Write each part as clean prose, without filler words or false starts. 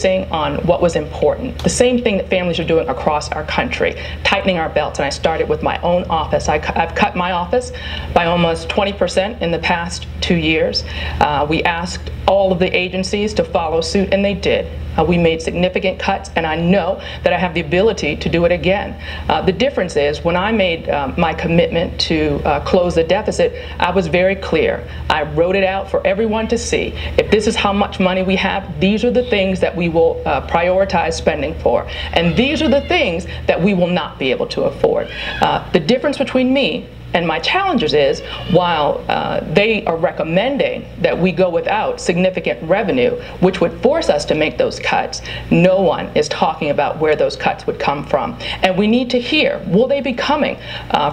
focusing on what was important. The same thing that families are doing across our country, tightening our belts. And I started with my own office. I've cut my office by almost 20% in the past 2 years. We asked all of the agencies to follow suit, and they did. We made significant cuts, and I know that I have the ability to do it again. The difference is when I made my commitment to close the deficit, I was very clear. I wrote it out for everyone to see. If this is how much money we have, these are the things that we will prioritize spending for. And these are the things that we will not be able to afford. The difference between me and my challengers is, while they are recommending that we go without significant revenue, which would force us to make those cuts, no one is talking about where those cuts would come from. And we need to hear, will they be coming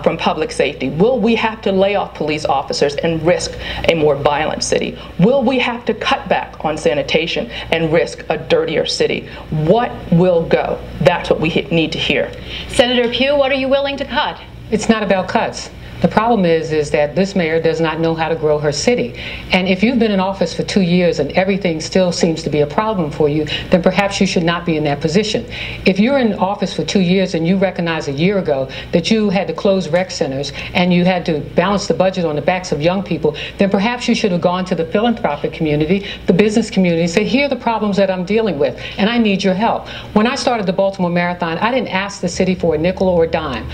from public safety? Will we have to lay off police officers and risk a more violent city? Will we have to cut back on sanitation and risk a dirtier city? What will go? That's what we need to hear. Senator Pugh, what are you willing to cut? It's not about cuts. The problem is that this mayor does not know how to grow her city. And if you've been in office for 2 years and everything still seems to be a problem for you, then perhaps you should not be in that position. If you're in office for 2 years and you recognize a year ago that you had to close rec centers and you had to balance the budget on the backs of young people, then perhaps you should have gone to the philanthropic community, the business community, and said, here are the problems that I'm dealing with, and I need your help. When I started the Baltimore Marathon, I didn't ask the city for a nickel or a dime.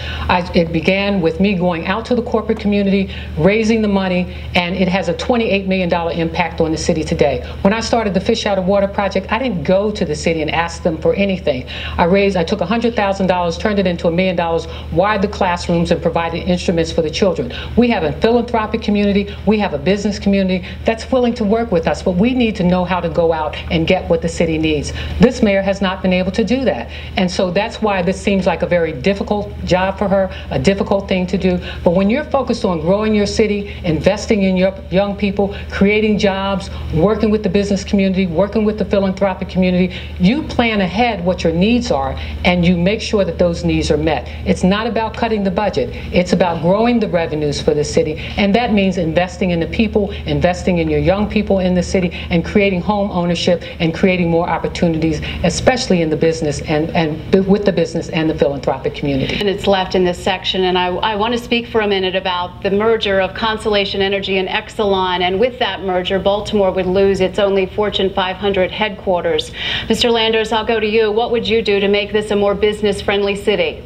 It began with me going out to the corporate community, raising the money, and it has a $28 million impact on the city today. When I started the Fish Out of Water project, I didn't go to the city and ask them for anything. I took $100,000, turned it into $1 million, wired the classrooms, and provided instruments for the children. We have a philanthropic community, we have a business community that's willing to work with us, but we need to know how to go out and get what the city needs. This mayor has not been able to do that. And so that's why this seems like a very difficult job for her, a difficult thing to do. But when you're focused on growing your city, investing in your young people, creating jobs, working with the business community, working with the philanthropic community, you plan ahead what your needs are and you make sure that those needs are met. It's not about cutting the budget. It's about growing the revenues for the city, and that means investing in the people, investing in your young people in the city, and creating home ownership and creating more opportunities, especially in the business and with the business and the philanthropic community. And it's left in this section, and I want to speak for a minute about the merger of Constellation Energy and Exelon, and with that merger, Baltimore would lose its only Fortune 500 headquarters. Mr. Landers, I'll go to you. What would you do to make this a more business-friendly city?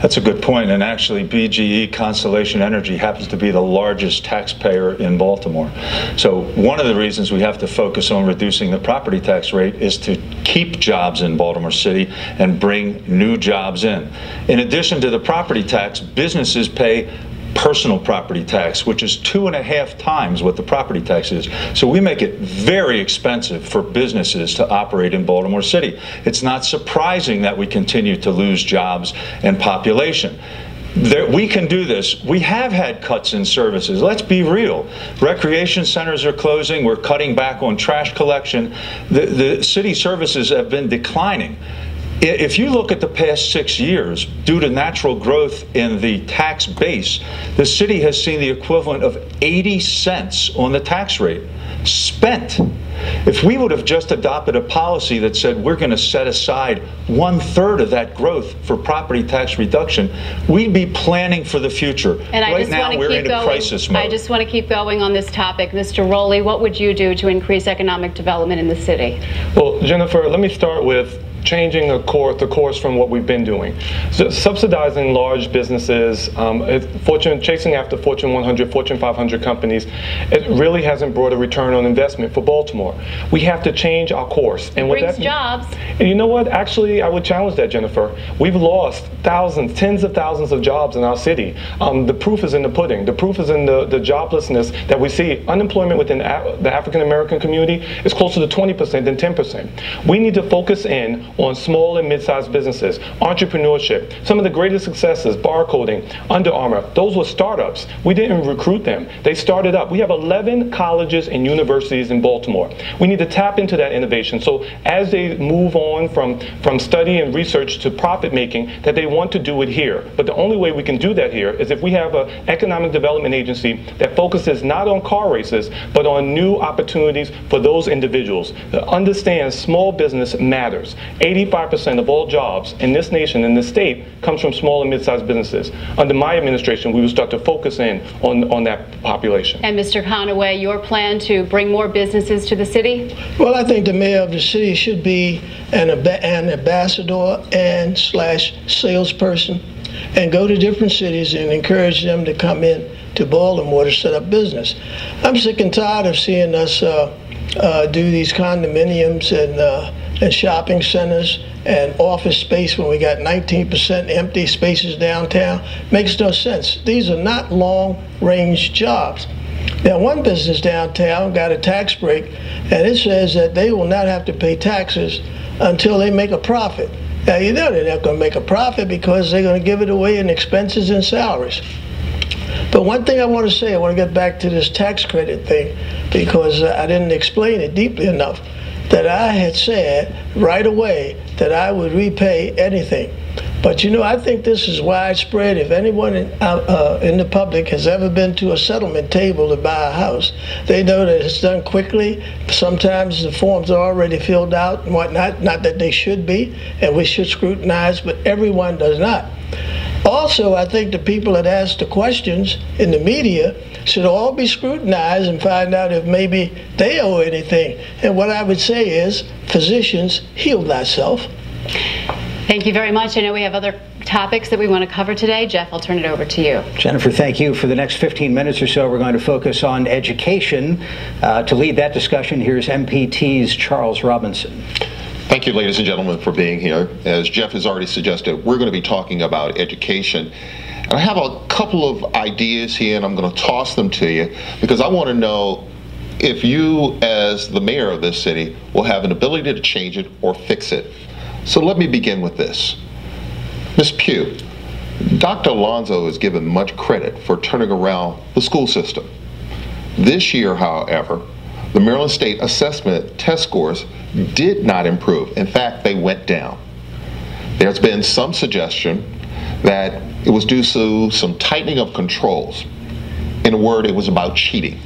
That's a good point, and actually BGE, Constellation Energy, happens to be the largest taxpayer in Baltimore. So one of the reasons we have to focus on reducing the property tax rate is to keep jobs in Baltimore City and bring new jobs in. In addition to the property tax, businesses pay personal property tax, which is 2.5 times what the property tax is. So we make it very expensive for businesses to operate in Baltimore City. It's not surprising that we continue to lose jobs and population. We can do this. We have had cuts in services. Let's be real. Recreation centers are closing. We're cutting back on trash collection. The city services have been declining. If you look at the past 6 years, due to natural growth in the tax base, the city has seen the equivalent of 80 cents on the tax rate spent. If we would have just adopted a policy that said we're going to set aside 1/3 of that growth for property tax reduction, we'd be planning for the future. And right now we're in a crisis mode. I just want to keep going on this topic. Mr. Rowley, what would you do to increase economic development in the city? Well, Jennifer, let me start with changing the course from what we've been doing. So subsidizing large businesses, chasing after Fortune 100, Fortune 500 companies, it really hasn't brought a return on investment for Baltimore. We have to change our course. And what brings jobs. And you know what? Actually, I would challenge that, Jennifer. We've lost thousands, tens of thousands of jobs in our city. The proof is in the pudding. The proof is in the joblessness that we see. Unemployment within the African American community is closer to 20% than 10%. We need to focus in on small and mid-sized businesses, entrepreneurship. Some of the greatest successes, barcoding, Under Armour, those were startups. We didn't recruit them. They started up. We have 11 colleges and universities in Baltimore. We need to tap into that innovation. So as they move on from study and research to profit making, that they want to do it here. But the only way we can do that here is if we have an economic development agency that focuses not on car races, but on new opportunities for those individuals. Understand small business matters. 85% of all jobs in this nation, in this state, comes from small and mid-sized businesses. Under my administration, we will start to focus in on that population. And Mr. Conaway, your plan to bring more businesses to the city? Well, I think the mayor of the city should be an ambassador and / salesperson and go to different cities and encourage them to come in to Baltimore to set up business. I'm sick and tired of seeing us do these condominiums and shopping centers and office space when we got 19% empty spaces downtown. Makes no sense. These are not long-range jobs. Now, one business downtown got a tax break, and it says that they will not have to pay taxes until they make a profit. Now, you know they're not going to make a profit because they're going to give it away in expenses and salaries. But one thing I want to say, I want to get back to this tax credit thing because I didn't explain it deeply enough, that I had said right away that I would repay anything. But you know, I think this is widespread. If anyone in the public has ever been to a settlement table to buy a house, they know that it's done quickly. Sometimes the forms are already filled out and whatnot. Not that they should be, and we should scrutinize, but everyone does not. Also, I think the people that ask the questions in the media should all be scrutinized and find out if maybe they owe anything. And what I would say is, physicians, heal thyself. Thank you very much. I know we have other topics that we want to cover today. Jeff, I'll turn it over to you. Jennifer, thank you. For the next 15 minutes or so, we're going to focus on education. To lead that discussion, here's MPT's Charles Robinson. Thank you, ladies and gentlemen, for being here. As Jeff has already suggested, we're going to be talking about education. And I have a couple of ideas here, and I'm going to toss them to you because I want to know if you, as the mayor of this city, will have an ability to change it or fix it. So let me begin with this. Ms. Pugh, Dr. Alonzo is given much credit for turning around the school system. This year, however, the Maryland State Assessment test scores did not improve. In fact, they went down. There's been some suggestion that it was due to some tightening of controls. In a word, it was about cheating.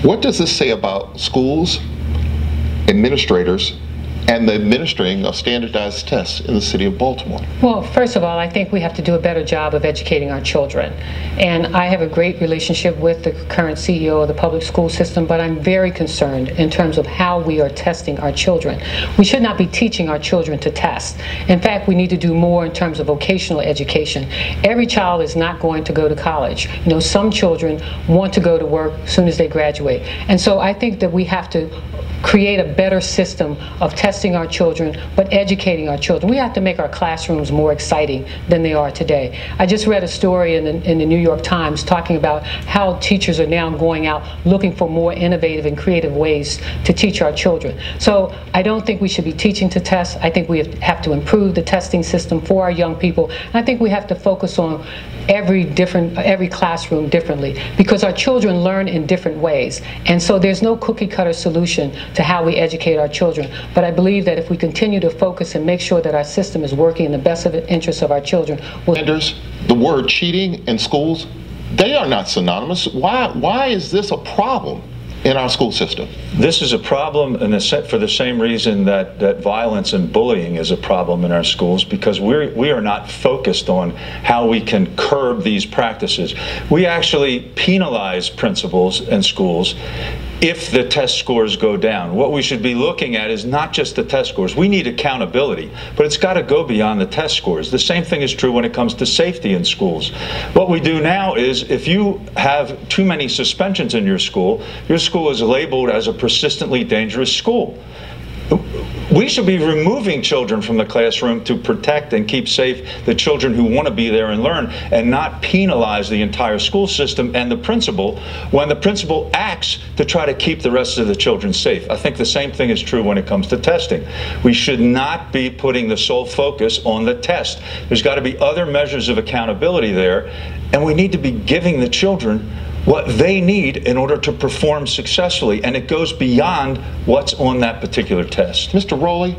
What does this say about schools, administrators, and the administering of standardized tests in the city of Baltimore? Well, first of all, I think we have to do a better job of educating our children. And I have a great relationship with the current CEO of the public school system, but I'm very concerned in terms of how we are testing our children. We should not be teaching our children to test. In fact, we need to do more in terms of vocational education. Every child is not going to go to college. You know, some children want to go to work as soon as they graduate. And so I think that we have to create a better system of testing our children, but educating our children. We have to make our classrooms more exciting than they are today. I just read a story in the New York Times talking about how teachers are now going out looking for more innovative and creative ways to teach our children. So I don't think we should be teaching to test. I think we have to improve the testing system for our young people. And I think we have to focus on every classroom differently, because our children learn in different ways. And so there's no cookie cutter solution to how we educate our children. But I believe that if we continue to focus and make sure that our system is working in the best interest of our children. The word cheating in schools, they are not synonymous. Why is this a problem in our school system? This is a problem for the same reason that violence and bullying is a problem in our schools, because we are not focused on how we can curb these practices. We actually penalize principals and schools if the test scores go down. What we should be looking at is not just the test scores. We need accountability, but it's got to go beyond the test scores. The same thing is true when it comes to safety in schools. What we do now is, if you have too many suspensions in your school is labeled as a persistently dangerous school. we should be removing children from the classroom to protect and keep safe the children who want to be there and learn, and not penalize the entire school system and the principal when the principal acts to try to keep the rest of the children safe. I think the same thing is true when it comes to testing. We should not be putting the sole focus on the test. There's got to be other measures of accountability there, and we need to be giving the children what they need in order to perform successfully, and it goes beyond what's on that particular test. Mr. Rowley,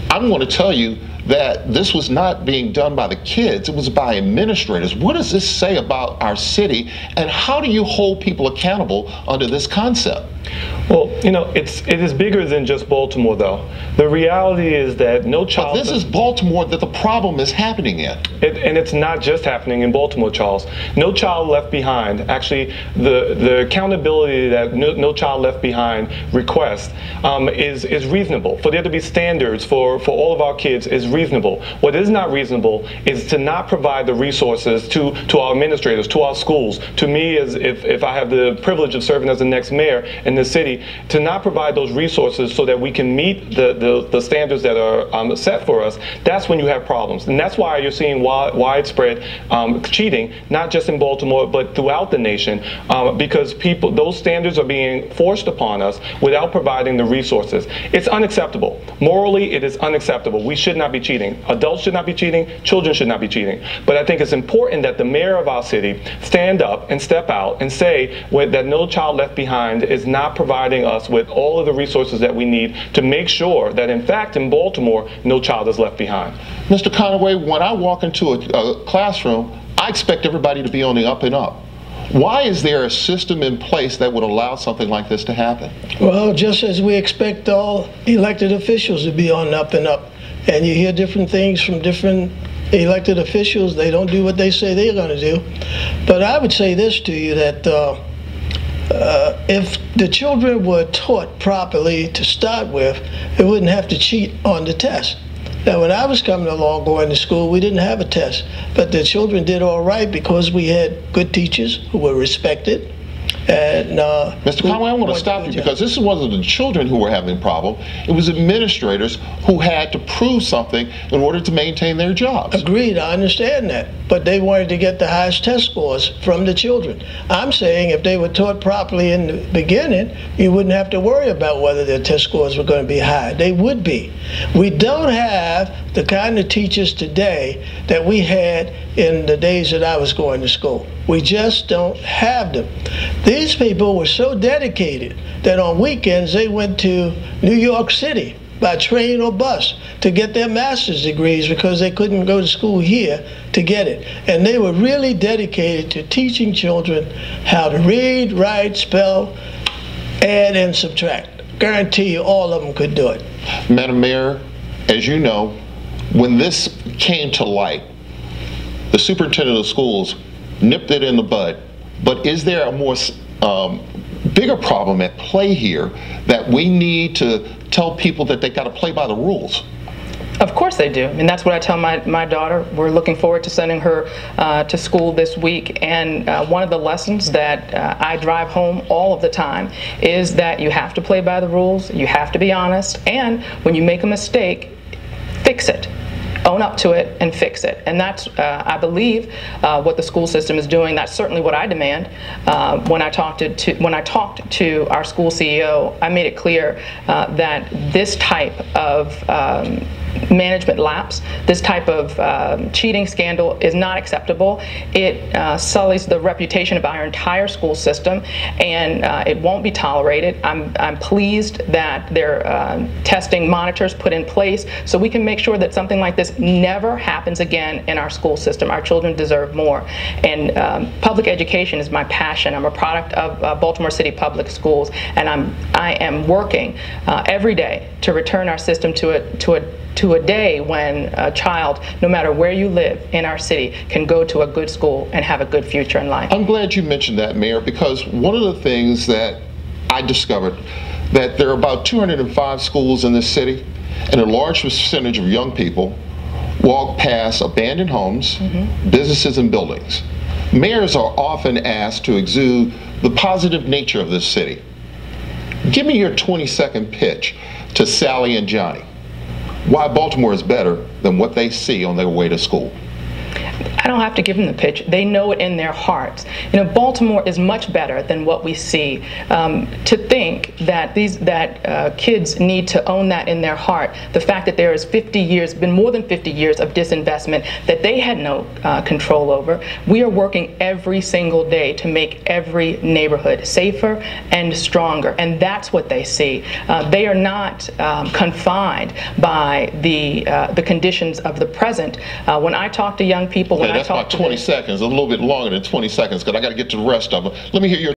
I'm going to tell you that this was not being done by the kids, it was by administrators. What does this say about our city, and how do you hold people accountable under this concept? Well, you know, it is bigger than just Baltimore, though. The reality is that no child... But this is Baltimore that the problem is happening in. And it's not just happening in Baltimore, Charles. No Child Left Behind, actually, the accountability that No Child Left Behind requests is reasonable. For there to be standards for all of our kids is reasonable. What is not reasonable is to not provide the resources to our administrators, to our schools, to me, as if I have the privilege of serving as the next mayor in the city, to not provide those resources so that we can meet the standards that are set for us. That's when you have problems. And that's why you're seeing widespread cheating, not just in Baltimore, but throughout the nation, because those standards are being forced upon us without providing the resources. It's unacceptable. Morally, it is unacceptable. We should not be cheating. Adults should not be cheating. Children should not be cheating. But I think it's important that the mayor of our city stand up and step out and say that No Child Left Behind is not providing us with all of the resources that we need to make sure that, in fact, in Baltimore, no child is left behind. Mr. Conaway, when I walk into a classroom, I expect everybody to be on the up and up. Why is there a system in place that would allow something like this to happen? Well, just as we expect all elected officials to be on the up and up, and you hear different things from different elected officials, they don't do what they say they're going to do. But I would say this to you, that if the children were taught properly to start with, they wouldn't have to cheat on the test. Now, when I was coming along going to school, we didn't have a test, but the children did all right because we had good teachers who were respected. And Mr. Conway, I want to stop you because this wasn't the children who were having a problem. It was administrators who had to prove something in order to maintain their jobs. Agreed, I understand that. But they wanted to get the highest test scores from the children. I'm saying if they were taught properly in the beginning, you wouldn't have to worry about whether their test scores were going to be high. They would be. We don't have the kind of teachers today that we had in the days that I was going to school. We just don't have them. These people were so dedicated that on weekends they went to New York City by train or bus to get their master's degrees because they couldn't go to school here to get it. And they were really dedicated to teaching children how to read, write, spell, add, and subtract. Guarantee you all of them could do it. Madam Mayor, as you know, when this came to light, the superintendent of schools nipped it in the bud. But is there a more bigger problem at play here that we need to tell people that they got to play by the rules? Of course they do, and that's what I tell my daughter. We're looking forward to sending her to school this week, and one of the lessons that I drive home all of the time is that you have to play by the rules, you have to be honest, and when you make a mistake, fix it. Own up to it and fix it. And that's, I believe, what the school system is doing. That's certainly what I demand. When I talked to our school CEO, I made it clear that this type of management lapse, this type of cheating scandal is not acceptable. It sullies the reputation of our entire school system, and it won't be tolerated. I'm pleased that there are testing monitors put in place so we can make sure that something like this never happens again in our school system. Our children deserve more. And public education is my passion. I'm a product of Baltimore City Public Schools, and I am working every day to return our system to a day when a child, no matter where you live in our city, can go to a good school and have a good future in life. I'm glad you mentioned that, Mayor, because one of the things that I discovered that there are about 205 schools in this city, and a large percentage of young people walk past abandoned homes, businesses, and buildings. Mayors are often asked to exude the positive nature of this city. Give me your 20-second pitch to Sally and Johnny. Why Baltimore is better than what they see on their way to school. I don't have to give them the pitch. They know it in their hearts. You know, Baltimore is much better than what we see. To think that kids need to own that in their heart, the fact that there is been more than 50 years of disinvestment that they had no control over. We are working every single day to make every neighborhood safer and stronger, and that's what they see. They are not confined by the conditions of the present. When I talk to young people, that's about 20 seconds, a little bit longer than 20 seconds, because I got to get to the rest of them. Let me hear your